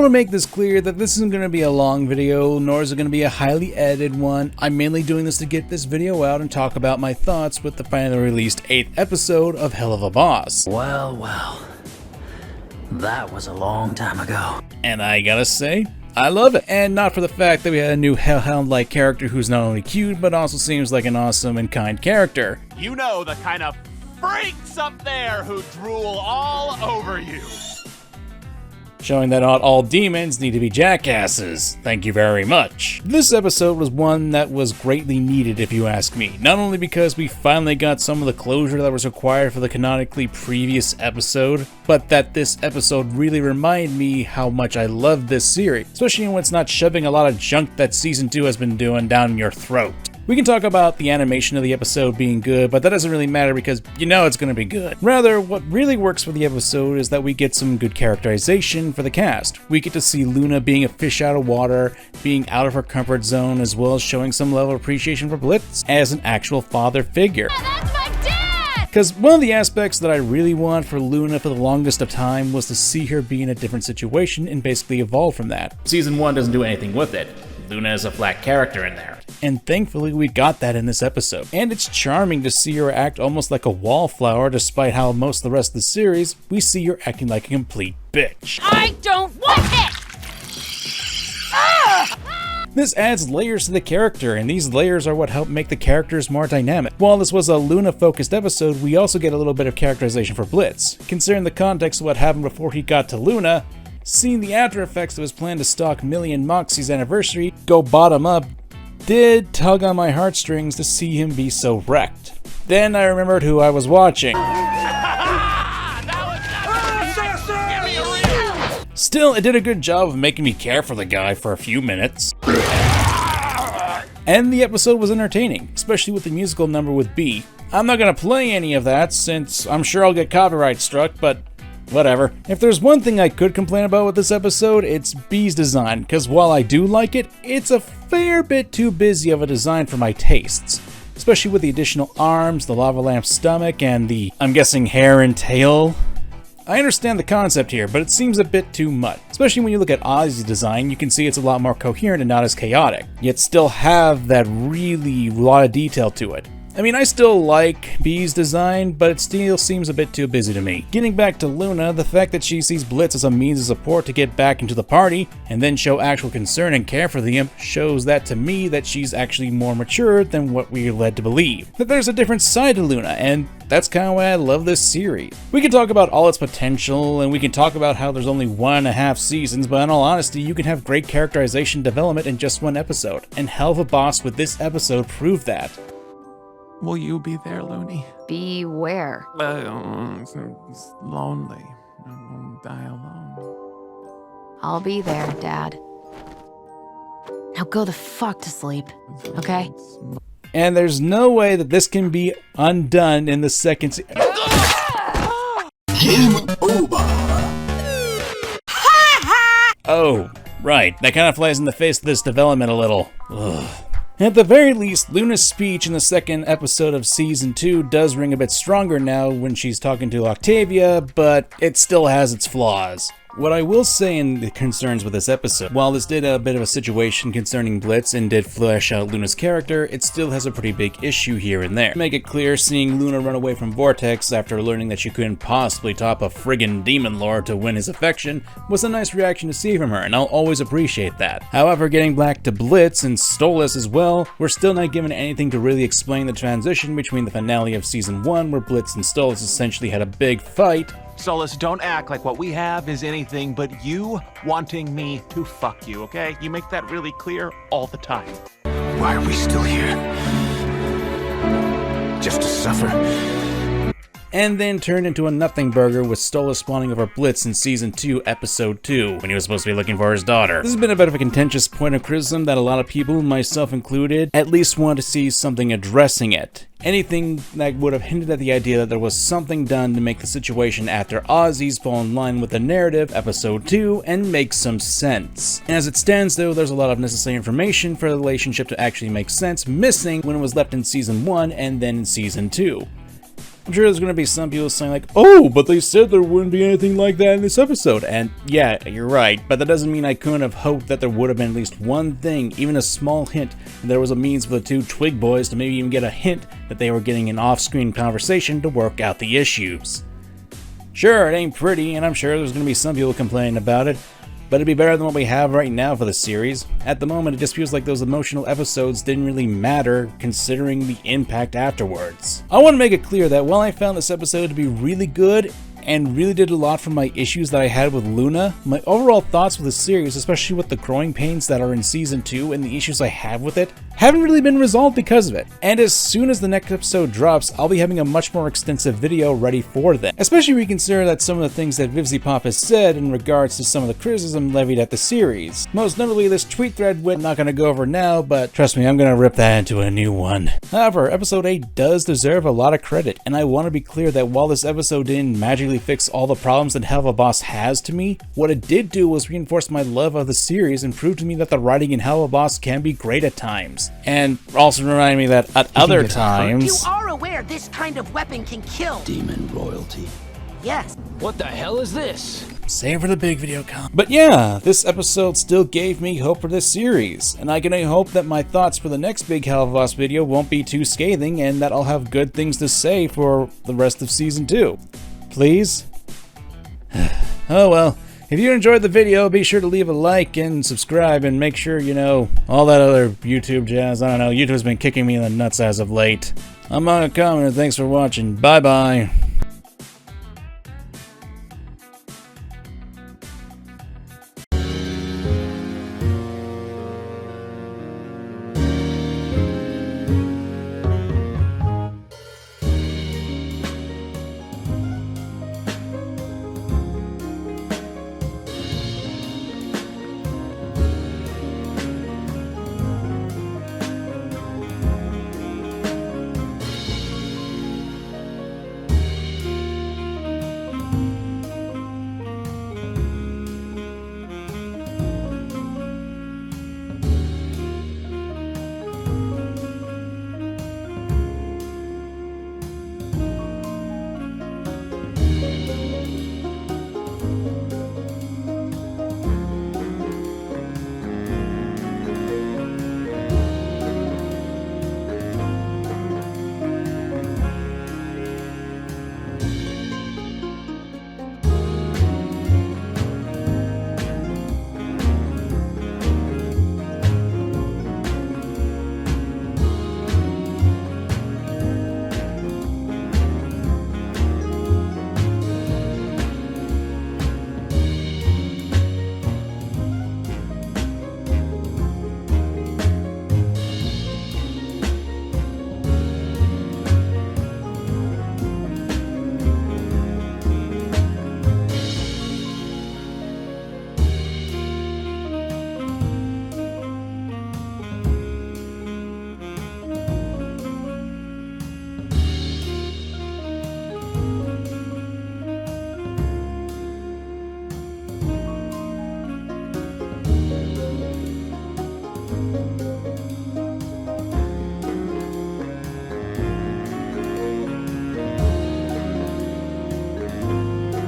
want to make this clear that this isn't going to be a long video, nor is it going to be a highly edited one. I'm mainly doing this to get this video out and talk about my thoughts with the finally released 8th episode of Helluva Boss. Well, that was a long time ago. And I gotta say, I love it. And not for the fact that we had a new Hellhound-like character who's not only cute, but also seems like an awesome and kind character. You know, the kind of freaks up there who drool all over you. Showing that not all demons need to be jackasses. Thank you very much. This episode was one that was greatly needed, if you ask me. Not only because we finally got some of the closure that was required for the canonically previous episode, but that this episode really reminded me how much I love this series, especially when it's not shoving a lot of junk that Season 2 has been doing down your throat. We can talk about the animation of the episode being good, but that doesn't really matter because you know it's going to be good. Rather, what really works for the episode is that we get some good characterization for the cast. We get to see Luna being a fish out of water, being out of her comfort zone, as well as showing some level of appreciation for Blitz as an actual father figure. That's my dad! Because one of the aspects that I really want for Luna for the longest of time was to see her be in a different situation and basically evolve from that. Season 1 doesn't do anything with it. Luna is a flat character in there. And thankfully we got that in this episode. And it's charming to see her act almost like a wallflower, despite how most of the rest of the series, we see her acting like a complete bitch. I don't want it! This adds layers to the character, and these layers are what help make the characters more dynamic. While this was a Luna-focused episode, we also get a little bit of characterization for Blitz. Considering the context of what happened before he got to Luna, seeing the after effects of his plan to stalk Millie and Moxie's anniversary go bottom up did tug on my heartstrings to see him be so wrecked. Then I remembered who I was watching. Still, it did a good job of making me care for the guy for a few minutes. And the episode was entertaining, especially with the musical number with B. I'm not gonna play any of that since I'm sure I'll get copyright struck, but whatever. If there's one thing I could complain about with this episode, it's B's design, because while I do like it, it's a fair bit too busy of a design for my tastes. Especially with the additional arms, the lava lamp stomach, and the, I'm guessing, hair and tail. I understand the concept here, but it seems a bit too much. Especially when you look at Ozzy's design, you can see it's a lot more coherent and not as chaotic, yet still have that really lot of detail to it. I mean, I still like B's design, but it still seems a bit too busy to me. Getting back to Luna, the fact that she sees Blitz as a means of support to get back into the party, and then show actual concern and care for the imp, shows that to me that she's actually more mature than what we're led to believe. That there's a different side to Luna, and that's kind of why I love this series. We can talk about all its potential, and we can talk about how there's only 1.5 seasons, but in all honesty, you can have great characterization development in just one episode. And Helluva Boss with this episode proved that. Will you be there, Looney? Be where? It's lonely. I won't die alone. I'll be there, Dad. Now go the fuck to sleep, okay? And there's no way that this can be undone in the second season. Game over. Oh, right. That kind of flies in the face of this development a little. Ugh. At the very least, Luna's speech in the second episode of Season 2 does ring a bit stronger now when she's talking to Octavia, but it still has its flaws. What I will say in the concerns with this episode, while this did a bit of a situation concerning Blitz and did flesh out Luna's character, it still has a pretty big issue here and there. To make it clear, seeing Luna run away from Vortex after learning that she couldn't possibly top a friggin' demon lord to win his affection was a nice reaction to see from her, and I'll always appreciate that. However, getting back to Blitz and Stolas as well, we're still not given anything to really explain the transition between the finale of Season 1, where Blitz and Stolas essentially had a big fight. Stolas, don't act like what we have is anything but you wanting me to fuck you, okay? You make that really clear all the time. Why are we still here? Just to suffer? And then turned into a nothing burger with Stolas spawning over Blitz in Season 2, Episode 2, when he was supposed to be looking for his daughter. This has been a bit of a contentious point of criticism that a lot of people, myself included, at least want to see something addressing it. Anything that would have hinted at the idea that there was something done to make the situation after Ozzy's fall in line with the narrative, Episode 2, and make some sense. As it stands though, there's a lot of necessary information for the relationship to actually make sense missing when it was left in Season 1 and then in Season 2. I'm sure there's going to be some people saying like, oh, but they said there wouldn't be anything like that in this episode. And yeah, you're right, but that doesn't mean I couldn't have hoped that there would have been at least one thing, even a small hint, that there was a means for the two Twig boys to maybe even get a hint that they were getting an off-screen conversation to work out the issues. Sure, it ain't pretty, and I'm sure there's going to be some people complaining about it, but it'd be better than what we have right now for the series. At the moment, it just feels like those emotional episodes didn't really matter, considering the impact afterwards. I want to make it clear that while I found this episode to be really good, and really did a lot for my issues that I had with Luna, my overall thoughts with the series, especially with the growing pains that are in Season 2 and the issues I have with it, haven't really been resolved because of it. And as soon as the next episode drops, I'll be having a much more extensive video ready for them. Especially when you consider that some of the things that Vivziepop has said in regards to some of the criticism levied at the series. Most notably this tweet thread, which I'm not going to go over now, but trust me, I'm going to rip that into a new one. However, episode 8 does deserve a lot of credit, and I want to be clear that while this episode didn't magically fix all the problems that Helluva Boss has to me, what it did do was reinforce my love of the series and prove to me that the writing in Helluva Boss can be great at times. And also remind me that at other times... You are aware this kind of weapon can kill. Demon royalty. Yes. What the hell is this? Save for the big video comment. But yeah, this episode still gave me hope for this series, and I can only hope that my thoughts for the next big Helluva Boss video won't be too scathing and that I'll have good things to say for the rest of Season 2. Please? Oh well, if you enjoyed the video, be sure to leave a like and subscribe and make sure you know all that other YouTube jazz. I don't know, YouTube's been kicking me in the nuts as of late. I'm MangaKamen and thanks for watching. Bye bye.